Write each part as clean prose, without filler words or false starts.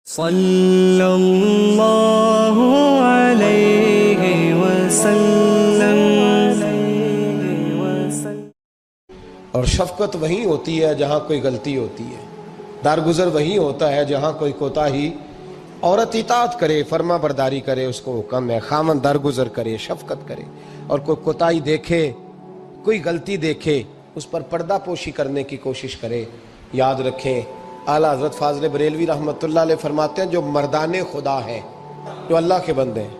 صلی اللہ علیہ وسلم۔ اور شفقت وہیں ہوتی ہے جہاں کوئی غلطی ہوتی ہے، درگزر وہیں ہوتا ہے جہاں کوئی کوتاہی۔ عورت اطاعت کرے، فرما برداری کرے، اس کو حکم ہے، خامن درگزر کرے، شفقت کرے، اور کوئی کوتاہی دیکھے، کوئی غلطی دیکھے، اس پر پردہ پوشی کرنے کی کوشش کرے۔ یاد رکھیں، اعلیٰ حضرت فاضل بریلوی رحمۃ اللہ علیہ فرماتے ہیں جو مردان خدا ہے، جو اللہ کے بندے ہیں،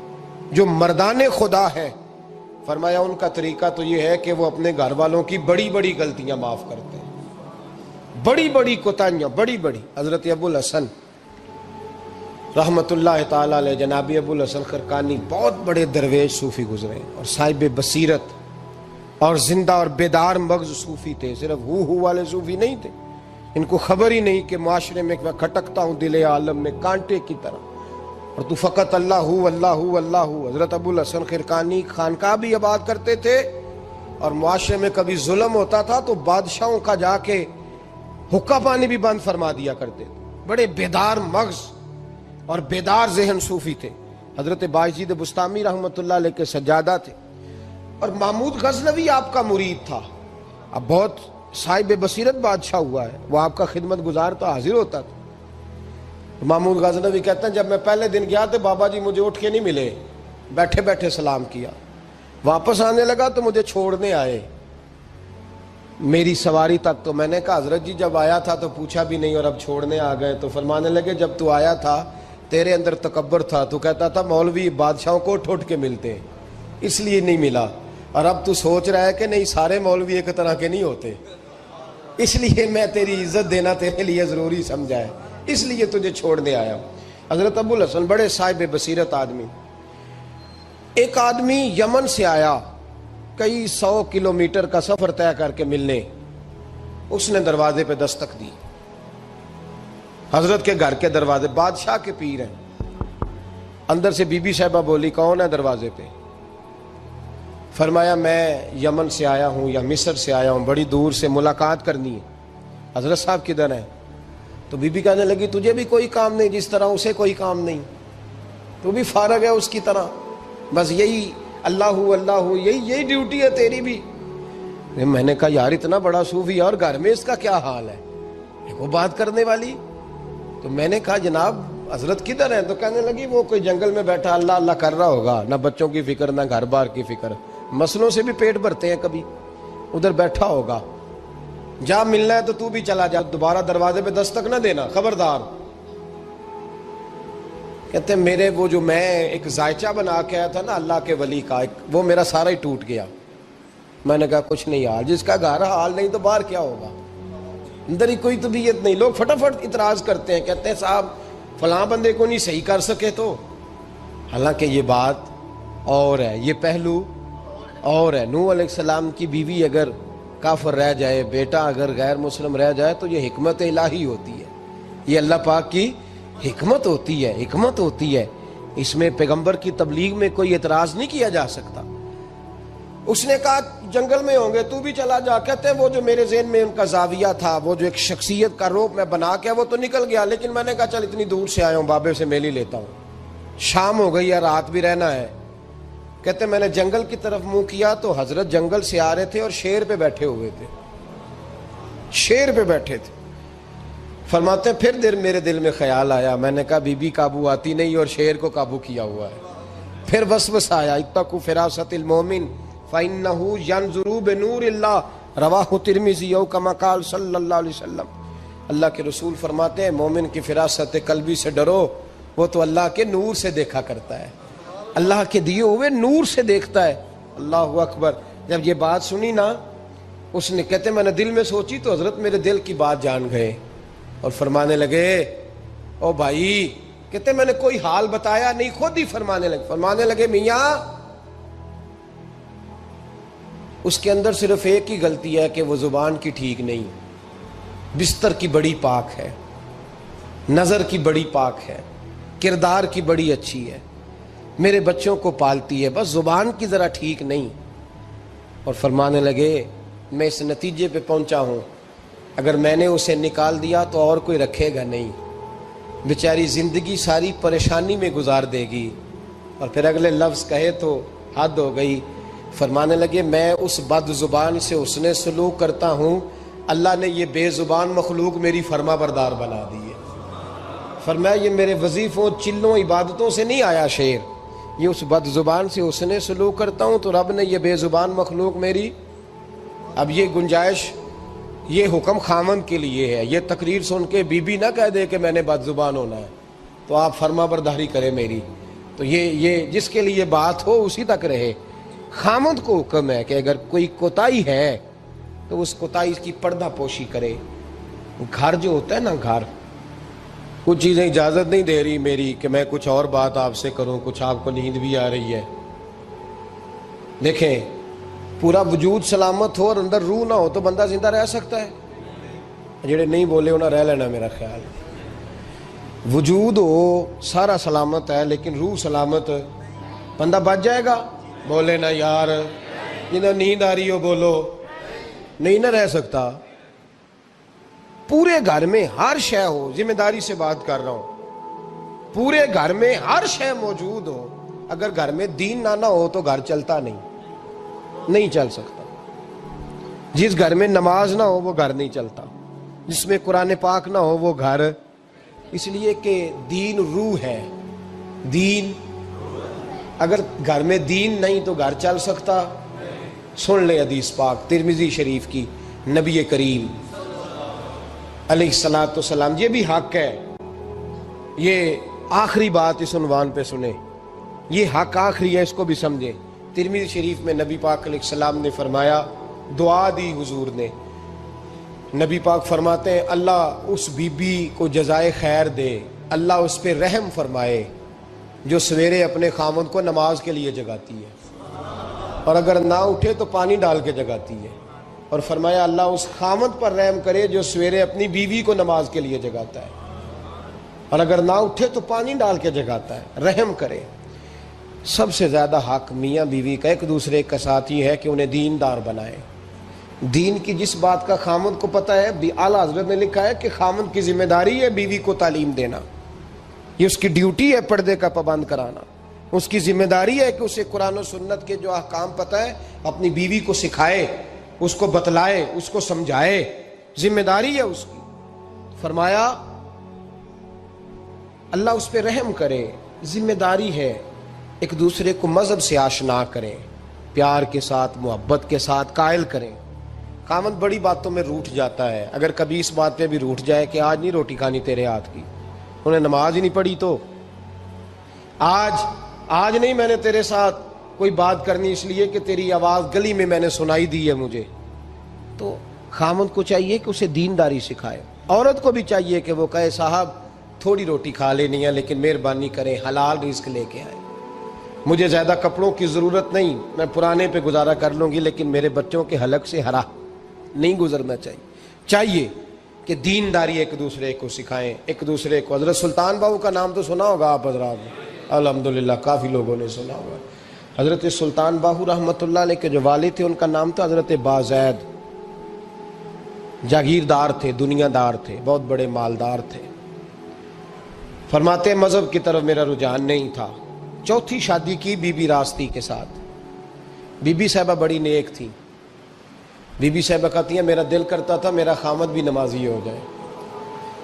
جو مردان خدا ہے، فرمایا ان کا طریقہ تو یہ ہے کہ وہ اپنے گھر والوں کی بڑی بڑی غلطیاں معاف کرتے ہیں، بڑی بڑی کوتاہیاں، بڑی بڑی۔ حضرت ابو الحسن رحمۃ اللہ تعالیٰ علیہ، جناب ابو الحسن خرقانی بہت بڑے درویش صوفی گزرے ہیں، اور صاحب بصیرت اور زندہ اور بیدار مغز صوفی تھے، صرف ہو والے صوفی نہیں تھے۔ ان کو خبر ہی نہیں کہ معاشرے میں میں کھٹکتا ہوں دل عالم میں کانٹے کی طرح، اور تو فقط اللہ ہو اللہ ہو اللہ ہو۔ حضرت ابو الحسن خرقانی خانقاہ بھی آباد کرتے تھے، اور معاشرے میں کبھی ظلم ہوتا تھا تو بادشاہوں کا جا کے حقہ پانی بھی بند فرما دیا کرتے تھے۔ بڑے بیدار مغز اور بیدار ذہن صوفی تھے۔ حضرت باجید بستامی رحمۃ اللہ علیہ کے سجادہ تھے، اور محمود غزنوی آپ کا مرید تھا۔ اب بہت صاحب بصیرت بادشاہ ہوا ہے، وہ آپ کا خدمت گزار تو حاضر ہوتا تھا۔ محمود غزنوی کہتے ہیں جب میں پہلے دن گیا تو بابا جی مجھے اٹھ کے نہیں ملے، بیٹھے بیٹھے سلام کیا، واپس آنے لگا تو مجھے چھوڑنے آئے میری سواری تک، تو میں نے کہا حضرت جی جب آیا تھا تو پوچھا بھی نہیں اور اب چھوڑنے آ گئے۔ تو فرمانے لگے جب تو آیا تھا تیرے اندر تکبر تھا، تو کہتا تھا مولوی بادشاہوں کو اٹھ کے ملتے ہیں اس لیے نہیں ملا، اور اب تو سوچ رہا ہے کہ نہیں سارے مولوی ایک طرح کے نہیں ہوتے، اس لیے میں تیری عزت دینا تیرے لیے ضروری سمجھا ہے، اس لیے تجھے چھوڑنے آیا ہوں۔ حضرت ابو الحسن بڑے صاحب بصیرت آدمی۔ ایک آدمی یمن سے آیا کئی 100 کلومیٹر کا سفر طے کر کے ملنے، اس نے دروازے پہ دستک دی، حضرت کے گھر کے دروازے، بادشاہ کے پیر ہیں۔ اندر سے بی بی صاحبہ بولی کون ہے دروازے پہ؟ فرمایا میں یمن سے آیا ہوں یا مصر سے آیا ہوں، بڑی دور سے ملاقات کرنی ہے۔ حضرت صاحب کدھر ہیں؟ تو بی بی کہنے لگی تجھے بھی کوئی کام نہیں جس طرح اسے کوئی کام نہیں، تو بھی فارغ ہے اس کی طرح، بس یہی اللہ ہو اللہ ہو، یہی ڈیوٹی ہے تیری بھی۔ میں نے کہا یار اتنا بڑا صوفی اور گھر میں اس کا کیا حال ہے، وہ بات کرنے والی۔ تو میں نے کہا جناب حضرت کدھر ہیں؟ تو کہنے لگی وہ کوئی جنگل میں بیٹھا اللہ اللہ کر رہا ہوگا، نہ بچوں کی فکر نہ گھر بار کی فکر، مسئلوں سے بھی پیٹ بھرتے ہیں کبھی، ادھر بیٹھا ہوگا، جا ملنا ہے تو تو بھی چلا جا، دوبارہ دروازے پہ دستک نہ دینا خبردار۔ کہتے ہیں میرے وہ جو میں ایک ذائچہ بنا کے آیا تھا نا اللہ کے ولی کا، وہ میرا سارا ہی ٹوٹ گیا۔ میں نے کہا کچھ نہیں حال، جس کا گھر حال نہیں تو باہر کیا ہوگا، اندر ہی کوئی طبیعت نہیں۔ لوگ فٹافٹ اعتراض کرتے ہیں، کہتے ہیں صاحب فلاں بندے کو نہیں صحیح کر سکے تو، حالانکہ یہ بات اور ہے، یہ پہلو اور ہے۔ نوح علیہ السلام کی بیوی اگر کافر رہ جائے، بیٹا اگر غیر مسلم رہ جائے تو یہ حکمت الہی ہوتی ہے، یہ اللہ پاک کی حکمت ہوتی ہے، حکمت ہوتی ہے، اس میں پیغمبر کی تبلیغ میں کوئی اعتراض نہیں کیا جا سکتا۔ اس نے کہا جنگل میں ہوں گے تو بھی چلا جا۔ کہتے ہیں وہ جو میرے ذہن میں ان کا زاویہ تھا، وہ جو ایک شخصیت کا روپ میں بنا کے وہ تو نکل گیا، لیکن میں نے کہا چل اتنی دور سے آیا ہوں بابے سے میل ہی لیتا ہوں، شام ہو گئی ہے رات بھی رہنا ہے۔ کہتے ہیں میں نے جنگل کی طرف منہ کیا تو حضرت جنگل سے آ رہے تھے اور شیر پہ بیٹھے ہوئے تھے، شیر پہ بیٹھے تھے۔ فرماتے ہیں پھر میرے دل میں خیال آیا، میں نے کہا بی بی قابو آتی نہیں اور شیر کو قابو کیا ہوا ہے۔ پھر وسوسہ آیا اتقوا فراست المومن فإنه ينظر بنور اللہ، رواہ ترمذی او کما قال صلی اللہ علیہ وسلم۔ اللہ کے رسول فرماتے ہیں مومن کی فراست قلبی سے ڈرو، وہ تو اللہ کے نور سے دیکھا کرتا ہے، اللہ کے دیے ہوئے نور سے دیکھتا ہے۔ اللہ اکبر۔ جب یہ بات سنی نا، اس نے کہتے میں نے دل میں سوچی تو حضرت میرے دل کی بات جان گئے اور فرمانے لگے او بھائی، کہتے میں نے کوئی حال بتایا نہیں، خود ہی فرمانے لگے میاں اس کے اندر صرف ایک ہی غلطی ہے کہ وہ زبان کی ٹھیک نہیں، بستر کی بڑی پاک ہے، نظر کی بڑی پاک ہے، کردار کی بڑی اچھی ہے، میرے بچوں کو پالتی ہے، بس زبان کی ذرا ٹھیک نہیں۔ اور فرمانے لگے میں اس نتیجے پہ پہنچا ہوں اگر میں نے اسے نکال دیا تو اور کوئی رکھے گا نہیں، بیچاری زندگی ساری پریشانی میں گزار دے گی، اور پھر اگلے لفظ کہے تو حد ہو گئی. فرمانے لگے میں اس بد زبان سے حسن سلوک کرتا ہوں، اللہ نے یہ بے زبان مخلوق میری فرما بردار بنا دی ہے. فرمایا یہ میرے وظیفوں چلوں عبادتوں سے نہیں آیا شعر، یہ اس بد زبان سے حسن سلوک کرتا ہوں تو رب نے یہ بے زبان مخلوق میری. اب یہ گنجائش، یہ حکم خامن کے لیے ہے. یہ تقریر سن کے بی بی نہ کہہ دے کہ میں نے بد زبان ہونا ہے تو آپ فرما برداری کرے میری. تو یہ جس کے لیے بات ہو اسی تک رہے. خامد کو حکم ہے کہ اگر کوئی کوتاہی ہے تو اس کوتاہی کی پردہ پوشی کرے. گھر جو ہوتا ہے نا، گھر کچھ چیزیں اجازت نہیں دے رہی میری کہ میں کچھ اور بات آپ سے کروں، کچھ آپ کو نیند بھی آ رہی ہے. دیکھیں پورا وجود سلامت ہو اور اندر روح نہ ہو تو بندہ زندہ رہ سکتا ہے؟ جڑے نہیں بولے انہیں رہ لینا میرا خیال. وجود ہو سارا سلامت ہے لیکن روح سلامت، بندہ بچ جائے گا؟ بولے نا یار، جنہیں نیند آ رہی ہو بولو. نہیں نہ رہ سکتا. پورے گھر میں ہر شے ہو، ذمہ داری سے بات کر رہا ہوں، پورے گھر میں ہر شے موجود ہو، اگر گھر میں دین نہ ہو تو گھر چلتا نہیں چل سکتا. جس گھر میں نماز نہ ہو وہ گھر نہیں چلتا، جس میں قرآن پاک نہ ہو وہ گھر. اس لیے کہ دین روح ہے. دین اگر گھر میں دین نہیں تو گھر چل سکتا. سن لے حدیث پاک ترمذی شریف کی، نبی کریم علیہ الصلوۃ والسلام، یہ بھی حق ہے. یہ آخری بات اس عنوان پہ سنیں، یہ حق آخری ہے، اس کو بھی سمجھیں. ترمذی شریف میں نبی پاک علیہ السلام نے فرمایا، دعا دی حضور نے. نبی پاک فرماتے ہیں اللہ اس بی بی کو جزائے خیر دے، اللہ اس پہ رحم فرمائے جو سویرے اپنے خامد کو نماز کے لیے جگاتی ہے، اور اگر نہ اٹھے تو پانی ڈال کے جگاتی ہے. اور فرمایا اللہ اس خامد پر رحم کرے جو سویرے اپنی بیوی کو نماز کے لیے جگاتا ہے، اور اگر نہ اٹھے تو پانی ڈال کے جگاتا ہے. رحم کرے. سب سے زیادہ حق میاں بیوی کا ایک دوسرے کا ساتھ یہ ہے کہ انہیں دیندار بنائے. دین کی جس بات کا خامد کو پتہ ہے، اعلیٰ حضرت نے لکھا ہے کہ خامد کی ذمہ داری ہے بیوی کو تعلیم دینا. یہ اس کی ڈیوٹی ہے پردے کا پابند کرانا. اس کی ذمہ داری ہے کہ اسے قرآن و سنت کے جو احکام پتہ ہے اپنی بیوی کو سکھائے، اس کو بتلائے، اس کو سمجھائے. ذمہ داری ہے اس کی. فرمایا اللہ اس پہ رحم کرے. ذمہ داری ہے ایک دوسرے کو مذہب سے آشنا کریں، پیار کے ساتھ محبت کے ساتھ قائل کریں. خامد بڑی باتوں میں روٹھ جاتا ہے، اگر کبھی اس بات پہ بھی روٹھ جائے کہ آج نہیں روٹی کھانی تیرے ہاتھ کی، انہیں نماز ہی نہیں پڑھی تو آج نہیں میں نے تیرے ساتھ کوئی بات کرنی اس لیے کہ تیری آواز گلی میں میں نے سنائی دی ہے مجھے. تو خامد کو چاہیے کہ اسے دینداری سکھائے. عورت کو بھی چاہیے کہ وہ کہے صاحب تھوڑی روٹی کھا لینی ہے لیکن مہربانی کریں حلال رزق لے کے آئے. مجھے زیادہ کپڑوں کی ضرورت نہیں، میں پرانے پہ گزارا کر لوں گی لیکن میرے بچوں کے حلق سے ہرا نہیں گزرنا چاہیے کہ دینداری ایک دوسرے کو سکھائیں. ایک دوسرے کو حضرت سلطان باہو کا نام تو سنا ہوگا آپ حضرات نے، الحمدللہ کافی لوگوں نے سنا ہوگا. حضرت سلطان باہو رحمۃ اللہ علیہ کے جو والد تھے ان کا نام تھا حضرت بازید. جاگیردار تھے، دنیا دار تھے، بہت بڑے مالدار تھے. فرماتے مذہب کی طرف میرا رجحان نہیں تھا. چوتھی شادی کی بی بی راستی کے ساتھ. بی بی صاحبہ بڑی نیک تھی. بی بی صاحبہ کہتی ہیں میرا دل کرتا تھا میرا خامد بھی نمازی ہو جائے.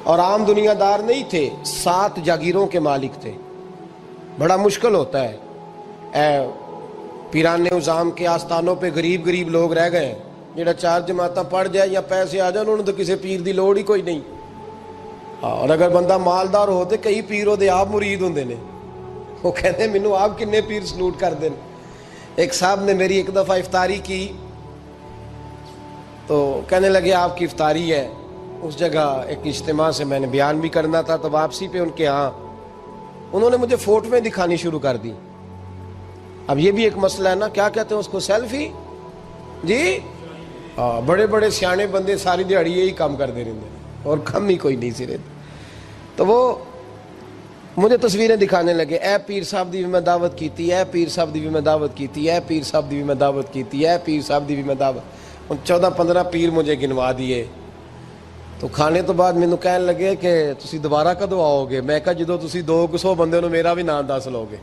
اور عام دنیا دار نہیں تھے، 7 جاگیروں کے مالک تھے. بڑا مشکل ہوتا ہے. پیران نظام کے آستانوں پہ غریب لوگ رہ گئے ہیں، جڑا 4 جماعتاں پڑھ جائے یا پیسے آ جائیں انہوں نے تو کسی پیر دی لوڑ ہی کوئی نہیں. اور اگر بندہ مالدار ہو تو کئی پیروں دے آپ مرید ہوندے نے، وہ کہتے ہیں مینوں آپ کنے پیر سلوٹ کر دیں. ایک صاحب نے میری ایک دفعہ افطاری کی تو کہنے لگے آپ کی افطاری ہے. اس جگہ ایک اجتماع سے میں نے بیان بھی کرنا تھا تو واپسی پہ ان کے ہاں انہوں نے مجھے فوٹویں دکھانی شروع کر دی. اب یہ بھی ایک مسئلہ ہے نا، کیا کہتے ہیں اس کو، سیلفی. جی بڑے بڑے سیانے بندے ساری دیہڑی یہی کام کرتے رہتے اور کم ہی کوئی نہیں سرے. تو وہ مجھے تصویریں دکھانے لگے، اے پیر صاحب دی بھی میں دعوت کیتی، اے پیر صاحب دی بھی میں دعوت کیتی، اے پیر صاحب دی بھی میں دعوت کیتی، اے پیر صاحب دی بھی میں دعوت. 14-15 پیر مجھے گنوا دیے. تو کھانے تو بعد مینوں کہن لگے کہ تسی دوبارہ کدو آؤ گے؟ میں کہا جدو تسی 200 بندے نو میرا بھی نام دس لو گے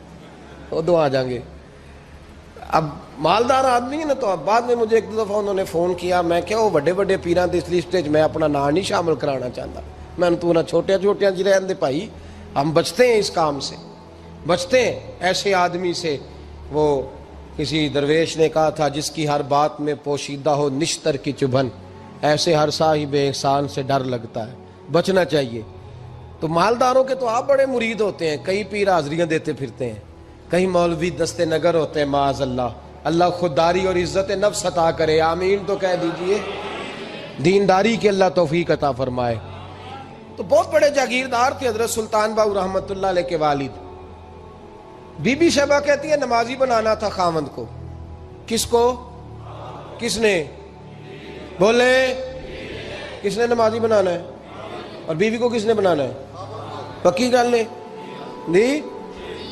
ادو آ جائیں گے. اب مالدار آدمی ہے نا, تو اب بعد میں مجھے ایک دو دفعہ انہوں نے فون کیا, میں کیا وہ بڑے بڑے پیراں دی اس لسٹ وچ میں اپنا نام نہیں شامل کرانا چاہتا, میں نے تو نہ چھوٹے چھوٹے جی رہن دے بھائی, ہم بچتے ہیں اس کام سے, بچتے ہیں ایسے آدمی سے. وہ کسی درویش نے کہا تھا جس کی ہر بات میں پوشیدہ ہو نشتر کی چبھن, ایسے ہر صاحب احسان سے ڈر لگتا ہے, بچنا چاہیے. تو مالداروں کے تو آپ بڑے مرید ہوتے ہیں, کئی پیر حاضریاں دیتے پھرتے ہیں, کہیں مولوی دستے نگر ہوتے ہیں, معاذ اللہ. اللہ خودداری اور عزت نفس عطا کرے, آمین تو کہہ دیجئے. دینداری کے اللہ توفیق عطا فرمائے. تو بہت بڑے جاگیردار تھے حضرت سلطان باہو رحمۃ اللہ علیہ کے والد. بی بی شیبہ کہتی ہے نمازی بنانا تھا خاوند کو. کس کو؟ کس نے بولے؟ کس نے نمازی بنانا ہے؟ اور بیوی کو کس نے بنانا ہے؟ پکی گل نے نہیں.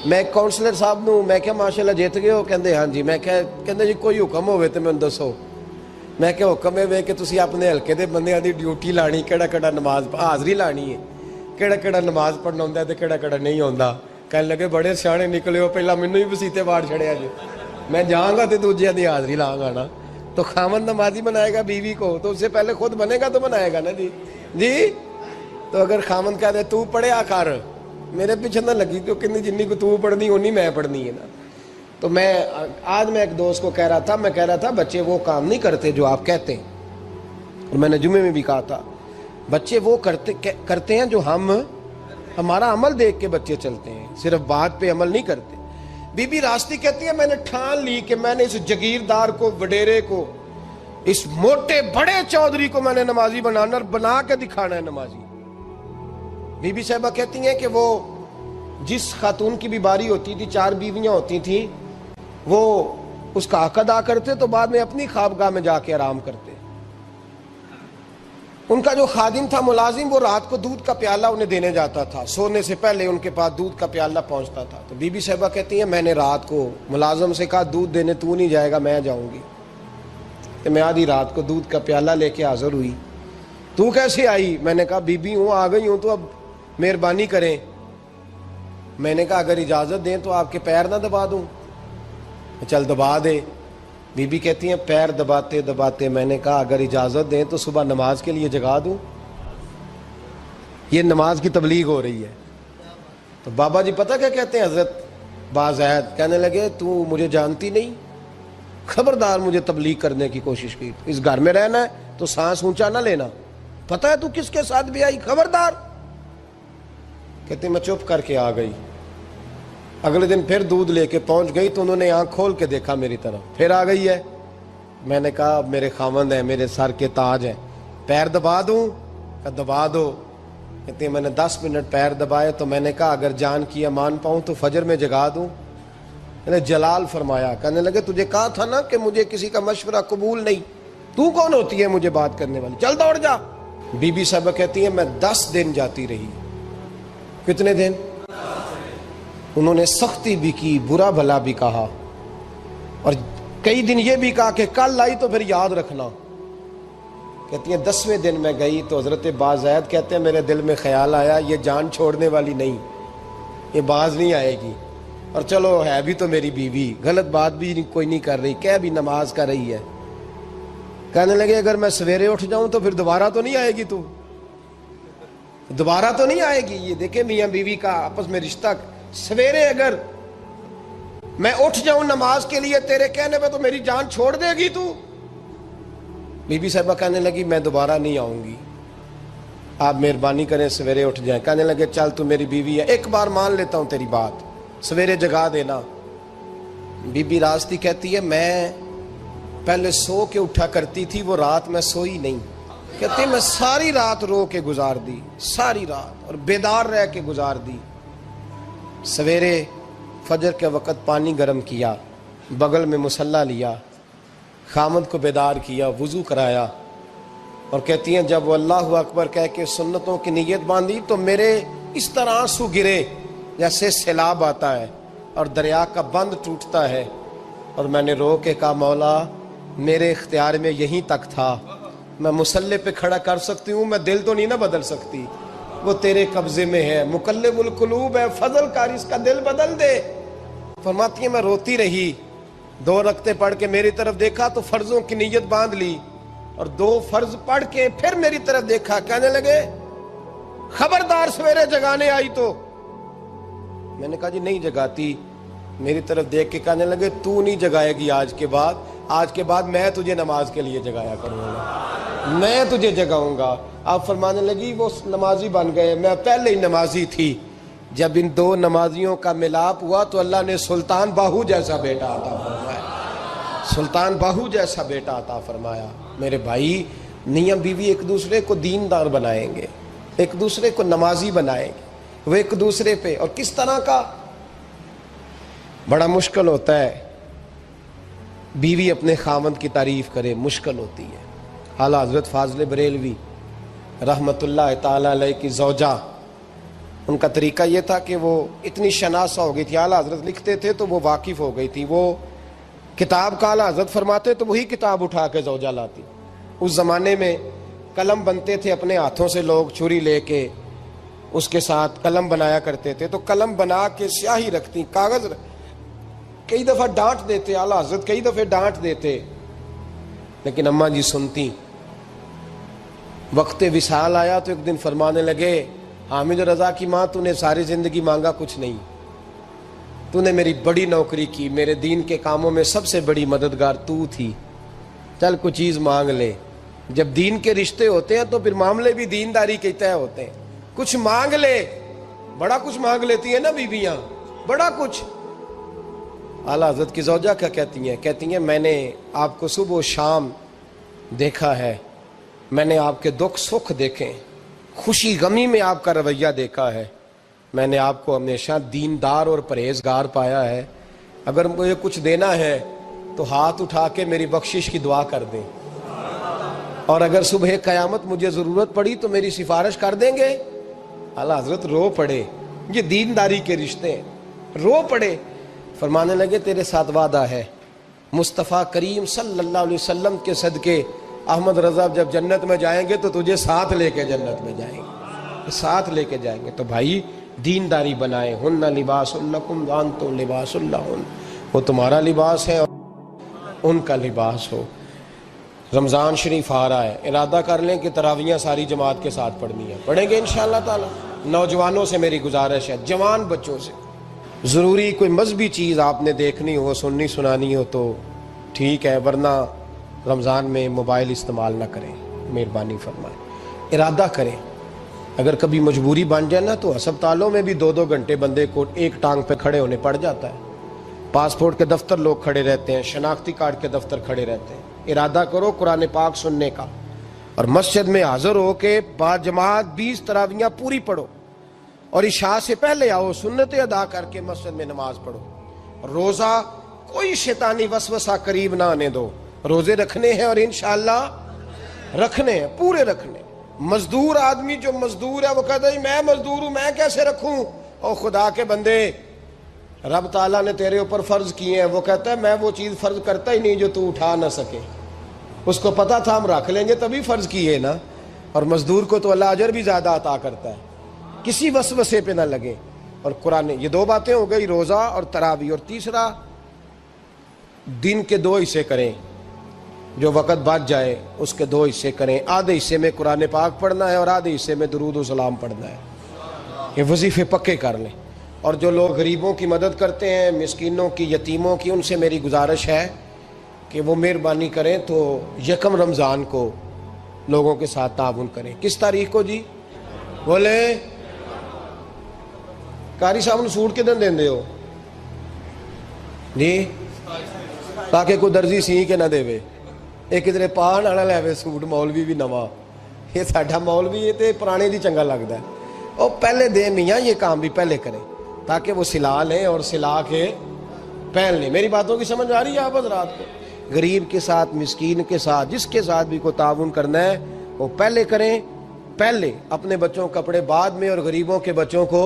میں کونسلر صاحب نو میں کیا ماشاءاللہ جیت گئے ہو؟ کہندے ہاں جی. میں کہندے جی کوئی حکم ہوئے تو میں دسو. میں کہ حکم ہے کہ تسی اپنے حلقے دے بندیاں دی ڈیوٹی لانی, کیڑا کیڑا نماز حاضری لانی ہے, کیڑا کیڑا نماز پڑھنا ہوندا ہے تے کیڑا کیڑا نہیں ہوندا. کہنے لگے بڑے سیانے نکلے ہو, پہلا مینوں ہی وسیتے واڑ چھڑیا جی, میں جاؤں گا تے دوجیاں دی حاضری لاں گا نا. تو خاوند نمازی بنائے گا بیوی کو تو اس سے پہلے خود بنے گا تو بنائے گا نا جی. جی تو اگر خاوند کہہ دے تو پڑھیا کر, میرے پیچھے نہ لگی تو کتنی جنی کو تو پڑھنی اونی میں پڑھنی ہے نا. تو میں آج میں ایک دوست کو کہہ رہا تھا, میں کہہ رہا تھا بچے وہ کام نہیں کرتے جو آپ کہتے ہیں, اور میں نے جمعے میں بھی کہا تھا بچے وہ کرتے ہیں جو ہمارا عمل دیکھ کے بچے چلتے ہیں, صرف بات پہ عمل نہیں کرتے. بی بی راستی کہتی ہے میں نے ٹھان لی کہ میں نے اس جگیردار کو, وڈیرے کو, اس موٹے بڑے چودھری کو میں نے نمازی بنانا اور بنا کے دکھانا ہے نمازی. بی بی صاحبہ کہتی ہیں کہ وہ جس خاتون کی بھی باری ہوتی تھی, 4 بیویاں ہوتی تھیں, وہ اس کا حق ادا کرتے تو بعد میں اپنی خوابگاہ میں جا کے آرام کرتے. ان کا جو خادم تھا ملازم, وہ رات کو دودھ کا پیالہ انہیں دینے جاتا تھا, سونے سے پہلے ان کے پاس دودھ کا پیالہ پہنچتا تھا. تو بی بی صاحبہ کہتی ہیں میں نے رات کو ملازم سے کہا دودھ دینے تو نہیں جائے گا, میں جاؤں گی. کہ میں آدھی رات کو دودھ کا پیالہ لے کے حاضر ہوئی. تو کیسے آئی؟ میں نے کہا بی بی ہوں, آ گئی ہوں, تو اب مہربانی کریں. میں نے کہا اگر اجازت دیں تو آپ کے پیر نہ دبا دوں. چل دبا دے. بی بی کہتی ہیں پیر دباتے دباتے میں نے کہا اگر اجازت دیں تو صبح نماز کے لیے جگا دوں. یہ نماز کی تبلیغ ہو رہی ہے. تو بابا جی پتہ کیا کہتے ہیں حضرت بازید, کہنے لگے تو مجھے جانتی نہیں, خبردار مجھے تبلیغ کرنے کی کوشش کی, اس گھر میں رہنا ہے تو سانس اونچا نہ لینا, پتہ ہے تو کس کے ساتھ بھی آئی, خبردار. کہتے میں چپ کر کے آ گئی. اگلے دن پھر دودھ لے کے پہنچ گئی تو انہوں نے آنکھ کھول کے دیکھا میری طرف, پھر آ گئی ہے. میں نے کہا اب میرے خاوند ہیں, میرے سر کے تاج ہیں, پیر دبا دوں؟ کہ دبا دو. کہتے ہیں میں نے 10 منٹ پیر دبائے تو میں نے کہا اگر جان کی امان پاؤں تو فجر میں جگا دوں. میں نے جلال فرمایا. کہنے لگے تجھے کہا تھا نا کہ مجھے کسی کا مشورہ قبول نہیں, تو کون ہوتی ہے مجھے بات کرنے والی, چل دوڑ جا. بی بی صاحبہ کہتی ہیں میں 10 دن جاتی رہی. کتنے دن؟ انہوں نے سختی بھی کی, برا بھلا بھی کہا, اور کئی دن یہ بھی کہا کہ کل آئی تو پھر یاد رکھنا. کہتی ہیں 10ویں دن میں گئی تو حضرت بازید کہتے ہیں میرے دل میں خیال آیا یہ جان چھوڑنے والی نہیں, یہ باز نہیں آئے گی, اور چلو ہے بھی تو میری بیوی, غلط بات بھی کوئی نہیں کر رہی, کہہ بھی نماز کر رہی ہے. کہنے لگے اگر میں سویرے اٹھ جاؤں تو پھر دوبارہ تو نہیں آئے گی, تو دوبارہ تو نہیں آئے گی. یہ دیکھیں میاں بیوی کا آپس میں رشتہ, سویرے اگر میں اٹھ جاؤں نماز کے لیے تیرے کہنے پہ تو میری جان چھوڑ دے گی تو. بی بی صاحبہ کہنے لگی میں دوبارہ نہیں آؤں گی, آپ مہربانی کریں سویرے اٹھ جائیں. کہنے لگے چل تو میری بیوی ہے, ایک بار مان لیتا ہوں تیری بات, سویرے جگا دینا. بی بی راستی کہتی ہے میں پہلے سو کے اٹھا کرتی تھی, وہ رات میں سوئی نہیں. کہتی میں ساری رات رو کے گزار دی, ساری رات, اور بیدار رہ کے گزار دی. سویرے فجر کے وقت پانی گرم کیا, بغل میں مصلی لیا, خامد کو بیدار کیا, وضو کرایا, اور کہتی ہیں جب وہ اللہ اکبر کہہ کے سنتوں کی نیت باندھی تو میرے اس طرح آنسو گرے جیسے سیلاب آتا ہے اور دریا کا بند ٹوٹتا ہے, اور میں نے رو کے کہا مولا میرے اختیار میں یہیں تک تھا, میں مسلح پہ کھڑا کر سکتی ہوں، میں دل تو نہیں نہ بدل سکتی، وہ تیرے قبضے میں ہے، مقلب القلوب ہے، فضل کر اس کا دل بدل دے۔ فرماتی ہیں میں روتی رہی، 2 رکعتیں پڑھ کے میری طرف دیکھا تو فرضوں کی نیت باندھ لی، اور 2 فرض پڑھ کے پھر میری طرف دیکھا، کہنے لگے خبردار سویرے جگانے آئی تو۔ میں نے کہا جی نہیں جگاتی۔ میری طرف دیکھ کے کہنے لگے تو نہیں جگائے گی آج کے بعد میں تجھے نماز کے لیے جگایا کروں گا، میں تجھے جگاؤں گا۔ آپ فرمانے لگی وہ نمازی بن گئے، میں پہلے ہی نمازی تھی۔ جب ان 2 نمازیوں کا ملاپ ہوا تو اللہ نے سلطان باہو جیسا بیٹا عطا فرمایا، سلطان باہو جیسا بیٹا عطا فرمایا۔ میرے بھائی، میاں بیوی ایک دوسرے کو دیندار بنائیں گے، ایک دوسرے کو نمازی بنائیں گے، وہ ایک دوسرے پہ، اور کس طرح کا؟ بڑا مشکل ہوتا ہے بیوی اپنے خاوند کی تعریف کرے، مشکل ہوتی ہے۔ اعلیٰ حضرت فاضل بریلوی رحمت اللہ تعالی علیہ کی زوجہ، ان کا طریقہ یہ تھا کہ وہ اتنی شناسہ ہو گئی تھی، اعلیٰ حضرت لکھتے تھے تو وہ واقف ہو گئی تھی، وہ کتاب کا اعلیٰ حضرت فرماتے تو وہی کتاب اٹھا کے زوجہ لاتی۔ اس زمانے میں قلم بنتے تھے اپنے ہاتھوں سے، لوگ چھری لے کے اس کے ساتھ قلم بنایا کرتے تھے، تو قلم بنا کے سیاہی رکھتی، کاغذ کئی دفعہ ڈانٹ دیتے، اعلیٰ حضرت کئی دفعہ ڈانٹ دیتے، لیکن اماں جی سنتی۔ وقت وصال آیا تو ایک دن فرمانے لگے حامد رضا کی ماں، تو نے ساری زندگی مانگا کچھ نہیں، تو نے میری بڑی نوکری کی، میرے دین کے کاموں میں سب سے بڑی مددگار تو تھی، چل کچھ چیز مانگ لے۔ جب دین کے رشتے ہوتے ہیں تو پھر معاملے بھی دینداری کے طے ہوتے ہیں، کچھ مانگ لے۔ بڑا کچھ مانگ لیتی ہیں نا بیویاں، بڑا کچھ۔ اعلیٰ حضرت کی زوجہ کیا کہتی ہیں میں نے آپ کو صبح و شام دیکھا ہے، میں نے آپ کے دکھ سکھ دیکھے، خوشی غمی میں آپ کا رویہ دیکھا ہے، میں نے آپ کو ہمیشہ دیندار اور پرہیزگار پایا ہے، اگر مجھے کچھ دینا ہے تو ہاتھ اٹھا کے میری بخشش کی دعا کر دیں، اور اگر صبح قیامت مجھے ضرورت پڑی تو میری سفارش کر دیں گے۔ اعلیٰ حضرت رو پڑے، یہ دینداری کے رشتے ہیں، رو پڑے۔ فرمانے لگے تیرے ساتھ وعدہ ہے، مصطفیٰ کریم صلی اللہ علیہ وسلم کے صدقے احمد رضا جب جنت میں جائیں گے تو تجھے ساتھ لے کے جنت میں جائیں گے، ساتھ لے کے جائیں گے۔ تو بھائی دینداری بنائیں، ہن لباس لکم وانتم لباس لہن، وہ تمہارا لباس ہے اور ان کا لباس ہو۔ رمضان شریف آ رہا ہے، ارادہ کر لیں کہ تراویحیں ساری جماعت کے ساتھ پڑھنی ہے، پڑھیں گے انشاءاللہ تعالی۔ نوجوانوں سے میری گزارش ہے، جوان بچوں سے، ضروری کوئی مذہبی چیز آپ نے دیکھنی ہو، سننی سنانی ہو تو ٹھیک ہے، ورنہ رمضان میں موبائل استعمال نہ کریں، مہربانی فرمائیں، ارادہ کریں۔ اگر کبھی مجبوری بن جائے نا تو ہسپتالوں میں بھی 2-2 گھنٹے بندے کو ایک ٹانگ پہ کھڑے ہونے پڑ جاتا ہے، پاسپورٹ کے دفتر لوگ کھڑے رہتے ہیں، شناختی کارڈ کے دفتر کھڑے رہتے ہیں۔ ارادہ کرو قرآن پاک سننے کا، اور مسجد میں حاضر ہو کے با جماعت 20 تراویحیں پوری پڑھو، اور عشاء سے پہلے آؤ، سنتیں ادا کر کے مسجد میں نماز پڑھو۔ روزہ کوئی شیطانی وسوسہ قریب نہ آنے دو، روزے رکھنے ہیں اور انشاءاللہ رکھنے ہیں، پورے رکھنے۔ مزدور آدمی جو مزدور ہے وہ کہتا ہے میں مزدور ہوں، میں کیسے رکھوں؟ او خدا کے بندے، رب تعالیٰ نے تیرے اوپر فرض کیے ہیں، وہ کہتا ہے میں وہ چیز فرض کرتا ہی نہیں جو تو اٹھا نہ سکے، اس کو پتا تھا ہم رکھ لیں گے تبھی فرض کیے نا، اور مزدور کو تو اللہ اجر بھی زیادہ عطا کرتا ہے، کسی وسوسے پہ نہ لگے۔ اور قرآن، یہ 2 باتیں ہو گئی، روزہ اور تراویح، اور تیسرا دن کے 2 حصے کریں، جو وقت بچ جائے اس کے 2 حصے کریں، آدھے حصے میں قرآن پاک پڑھنا ہے اور آدھے حصے میں درود و سلام پڑھنا ہے، یہ وظیفے پکے کر لیں۔ اور جو لوگ غریبوں کی مدد کرتے ہیں، مسکینوں کی، یتیموں کی، ان سے میری گزارش ہے کہ وہ مہربانی کریں تو 1 رمضان کو لوگوں کے ساتھ تعاون کریں۔ کس تاریخ کو جی؟ بولے قاری صاحب نے سوٹ کدن دیں دے ہو جی، تاکہ کوئی درزی سی کے نہ دے وے، ایک ادھر پاہ نہ لے وے سوٹ، مولوی بھی نواں، یہ ساڈا مولوی یہ تے پرانے دی چنگا لگتا ہے، او پہلے دے میاں، یہ کام بھی پہلے کریں تاکہ وہ سلا لیں اور سلا کے پہن لیں۔ میری باتوں کی سمجھ آ رہی ہے آپ حضرات کو؟ غریب کے ساتھ، مسکین کے ساتھ، جس کے ساتھ بھی کوئی تعاون کرنا ہے وہ پہلے کریں، پہلے اپنے بچوں کے کپڑے بعد میں، اور غریبوں کے بچوں کو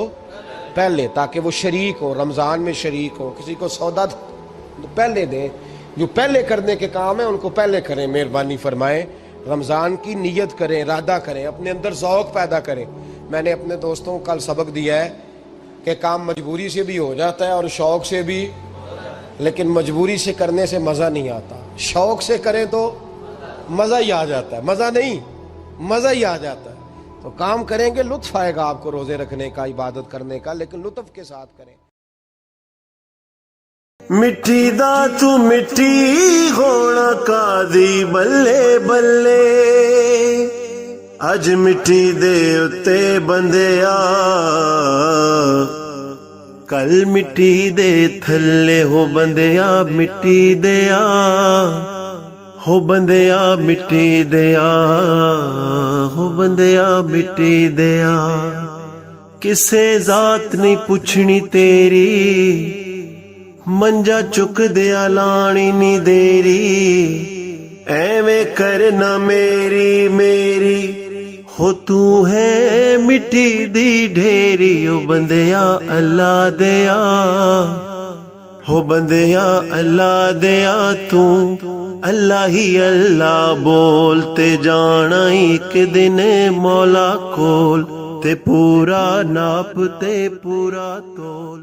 پہلے، تاکہ وہ شریک ہو، رمضان میں شریک ہو، کسی کو سودا پہلے دیں، جو پہلے کرنے کے کام ہیں ان کو پہلے کریں، مہربانی فرمائیں۔ رمضان کی نیت کریں، ارادہ کریں، اپنے اندر ذوق پیدا کریں. میں نے اپنے دوستوں کو کل سبق دیا ہے کہ کام مجبوری سے بھی ہو جاتا ہے اور شوق سے بھی، لیکن مجبوری سے کرنے سے مزہ نہیں آتا. شوق سے کریں تو مزہ ہی آ جاتا ہے، مزہ نہیں مزہ ہی آ جاتا ہے. تو کام کریں گے، لطف آئے گا آپ کو روزے رکھنے کا، عبادت کرنے کا، لیکن لطف کے ساتھ کریں. مٹی دا تو مٹی ہونا قاضی بلے بلے، اج مٹی دے اتے بندیا، کل مٹی دے تھلے ہو بندیا، مٹی دیا ہو بندیا، مٹی دیا ہو بندیا، مٹی دیا. کسے ذات نہیں پوچھنی تیری، منجا چک دیا لانی نی دیری، ایویں کرنا میری میری، ہو تو ہے مٹی دی ڈھیری. او بندیا اللہ دیا، ہو بندیا اللہ دیا، تو اللہ ہی اللہ بولتے جانا، ایک دن مولا کول تے پورا ناپ تے پورا تول.